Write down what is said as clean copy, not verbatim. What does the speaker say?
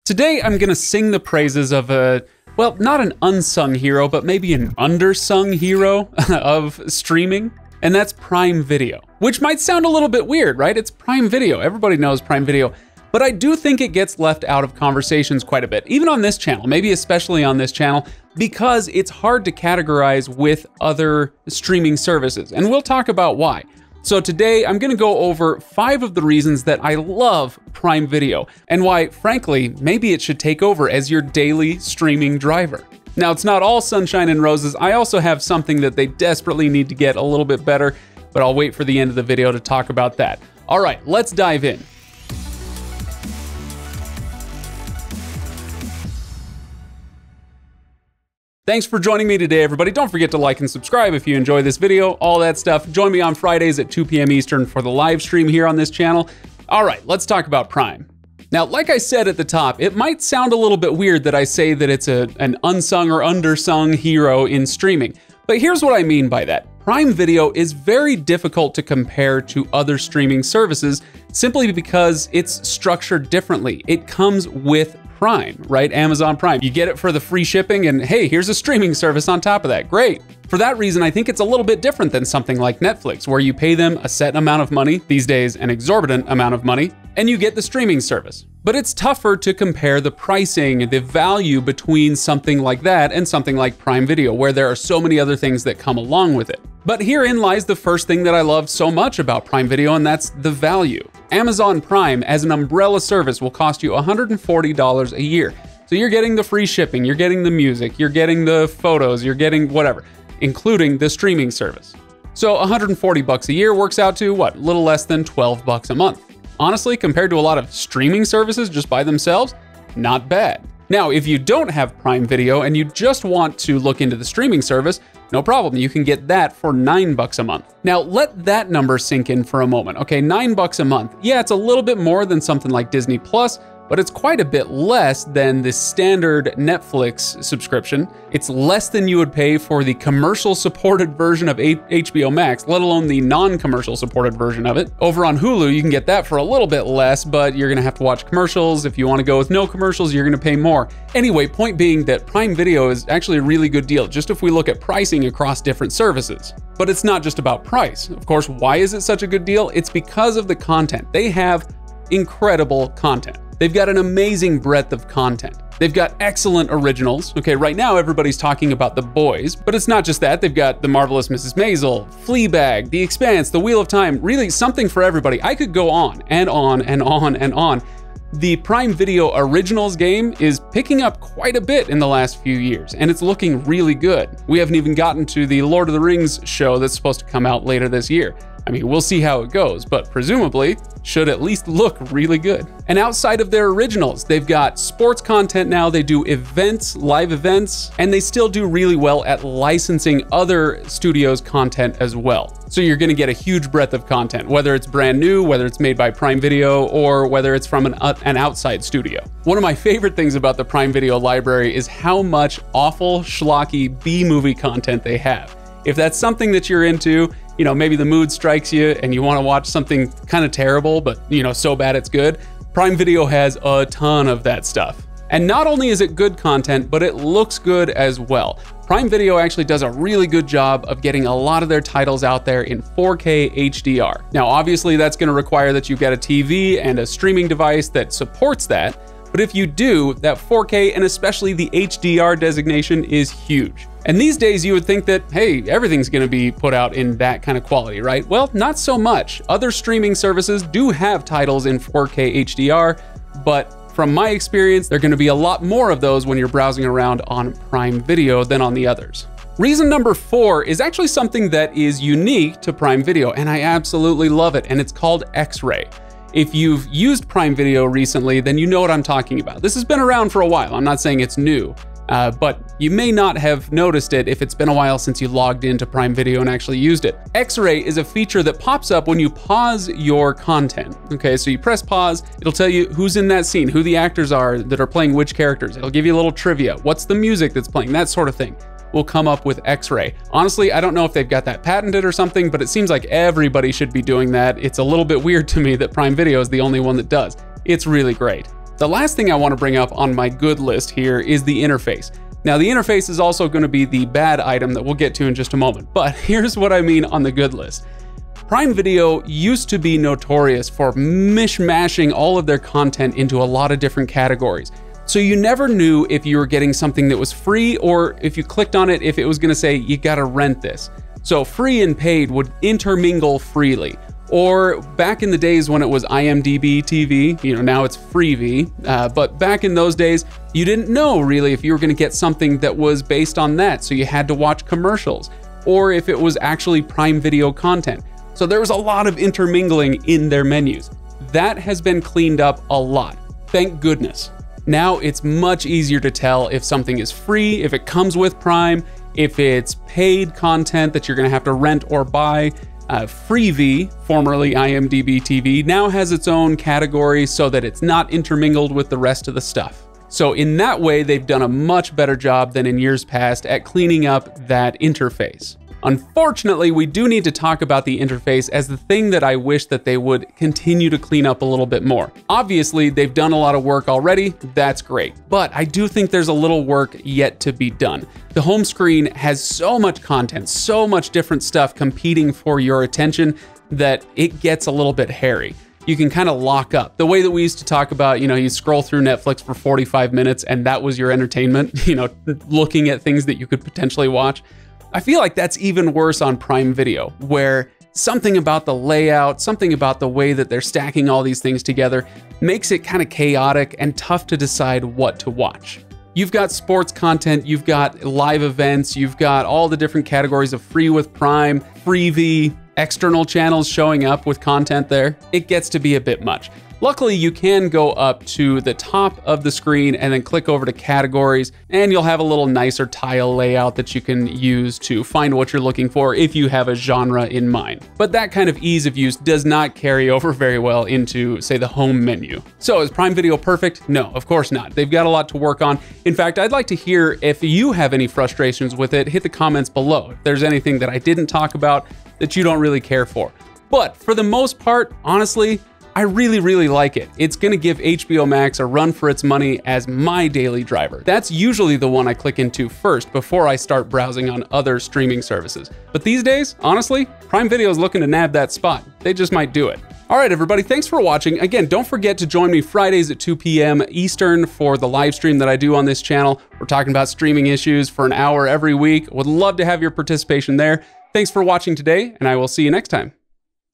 Today, I'm gonna sing the praises of well, not an unsung hero, but maybe an undersung hero of streaming, and that's Prime Video. Which might sound a little bit weird, right? It's Prime Video. Everybody knows Prime Video. But I do think it gets left out of conversations quite a bit, even on this channel, maybe especially on this channel, because it's hard to categorize with other streaming services, and we'll talk about why. So today, I'm gonna go over 5 of the reasons that I love Prime Video, and why, frankly, maybe it should take over as your daily streaming driver. Now, it's not all sunshine and roses. I also have something that they desperately need to get a little bit better, but I'll wait for the end of the video to talk about that. All right, let's dive in. Thanks for joining me today, everybody. Don't forget to like and subscribe if you enjoy this video, all that stuff. Join me on Fridays at 2 p.m. Eastern for the live stream here on this channel. All right, let's talk about Prime. Now, like I said at the top, it might sound a little bit weird that I say that it's an unsung or undersung hero in streaming, but here's what I mean by that. Prime Video is very difficult to compare to other streaming services simply because it's structured differently. It comes with Prime, right? Amazon Prime. You get it for the free shipping and hey, here's a streaming service on top of that. Great. For that reason, I think it's a little bit different than something like Netflix, where you pay them a set amount of money, these days an exorbitant amount of money, and you get the streaming service. But it's tougher to compare the pricing, the value between something like that and something like Prime Video, where there are so many other things that come along with it. But herein lies the first thing that I love so much about Prime Video, and that's the value. Amazon Prime as an umbrella service will cost you $140 a year. So you're getting the free shipping, you're getting the music, you're getting the photos, you're getting whatever, including the streaming service. So 140 bucks a year works out to what? A little less than 12 bucks a month. Honestly, compared to a lot of streaming services just by themselves, not bad. Now, if you don't have Prime Video and you just want to look into the streaming service, no problem, you can get that for 9 bucks a month. Now, let that number sink in for a moment. Okay, 9 bucks a month. Yeah, it's a little bit more than something like Disney Plus, but it's quite a bit less than the standard Netflix subscription. It's less than you would pay for the commercial supported version of HBO Max, let alone the non-commercial supported version of it. Over on Hulu, you can get that for a little bit less, but you're gonna have to watch commercials. If you wanna go with no commercials, you're gonna pay more. Anyway, point being that Prime Video is actually a really good deal, just if we look at pricing across different services. But it's not just about price. Of course, why is it such a good deal? It's because of the content. They have incredible content. They've got an amazing breadth of content. They've got excellent originals. Okay, right now everybody's talking about The Boys, but it's not just that. They've got The Marvelous Mrs. Maisel, Fleabag, The Expanse, The Wheel of Time, really something for everybody. I could go on and on and on and on. The Prime Video Originals game is picking up quite a bit in the last few years, and it's looking really good. We haven't even gotten to the Lord of the Rings show that's supposed to come out later this year. I mean, we'll see how it goes, but presumably should at least look really good. And outside of their originals, they've got sports content now, they do events, live events, and they still do really well at licensing other studios' content as well. So you're gonna get a huge breadth of content, whether it's brand new, whether it's made by Prime Video, or whether it's from an outside studio. One of my favorite things about the Prime Video library is how much awful, schlocky B-movie content they have. If that's something that you're into, you know, maybe the mood strikes you and you want to watch something kind of terrible, but you know, so bad it's good, Prime Video has a ton of that stuff. And not only is it good content, but it looks good as well. Prime Video actually does a really good job of getting a lot of their titles out there in 4K HDR. Now, obviously that's going to require that you've got a TV and a streaming device that supports that. But if you do, that 4K and especially the HDR designation is huge. And these days you would think that, hey, everything's gonna be put out in that kind of quality, right? Well, not so much. Other streaming services do have titles in 4K HDR, but from my experience, there are gonna be a lot more of those when you're browsing around on Prime Video than on the others. Reason number 4 is actually something that is unique to Prime Video, and I absolutely love it, and it's called X-Ray. If you've used Prime Video recently, then you know what I'm talking about. This has been around for a while. I'm not saying it's new, but you may not have noticed it if it's been a while since you logged into Prime Video and actually used it. X-Ray is a feature that pops up when you pause your content. Okay, so you press pause, it'll tell you who's in that scene, who the actors are that are playing which characters. It'll give you a little trivia. What's the music that's playing? That sort of thing will come up with X-Ray. Honestly, I don't know if they've got that patented or something, but it seems like everybody should be doing that. It's a little bit weird to me that Prime Video is the only one that does. It's really great. The last thing I want to bring up on my good list here is the interface. Now, the interface is also going to be the bad item that we'll get to in just a moment, but here's what I mean on the good list. Prime Video used to be notorious for mishmashing all of their content into a lot of different categories. So you never knew if you were getting something that was free, or if you clicked on it, if it was going to say, you got to rent this. So free and paid would intermingle freely. Or back in the days when it was IMDb TV, now it's Freevee, but back in those days, you didn't know really if you were going to get something that was based on that, so you had to watch commercials, or if it was actually Prime Video content. So there was a lot of intermingling in their menus. That has been cleaned up a lot, thank goodness. Now it's much easier to tell if something is free, if it comes with Prime, if it's paid content that you're going to have to rent or buy. Freevee, formerly IMDb TV, now has its own category so that it's not intermingled with the rest of the stuff. So in that way, they've done a much better job than in years past at cleaning up that interface. Unfortunately, we do need to talk about the interface as the thing that I wish that they would continue to clean up a little bit more. Obviously, they've done a lot of work already, that's great, but I do think there's a little work yet to be done. The home screen has so much content, so much different stuff competing for your attention that it gets a little bit hairy. You can kind of lock up. The way that we used to talk about, you scroll through Netflix for 45 minutes and that was your entertainment, looking at things that you could potentially watch. I feel like that's even worse on Prime Video, where something about the layout, something about the way that they're stacking all these things together makes it kind of chaotic and tough to decide what to watch. You've got sports content, you've got live events, you've got all the different categories of free with Prime, Freevee, external channels showing up with content there. It gets to be a bit much. Luckily, you can go up to the top of the screen and then click over to categories, and you'll have a little nicer tile layout that you can use to find what you're looking for if you have a genre in mind. But that kind of ease of use does not carry over very well into, say, the home menu. So is Prime Video perfect? No, of course not. They've got a lot to work on. In fact, I'd like to hear if you have any frustrations with it. Hit the comments below if there's anything that I didn't talk about that you don't really care for. But for the most part, honestly, I really, really like it. It's gonna give HBO Max a run for its money as my daily driver. That's usually the one I click into first before I start browsing on other streaming services. But these days, honestly, Prime Video is looking to nab that spot. They just might do it. All right, everybody, thanks for watching. Again, don't forget to join me Fridays at 2 p.m. Eastern for the live stream that I do on this channel. We're talking about streaming issues for an hour every week. Would love to have your participation there. Thanks for watching today, and I will see you next time.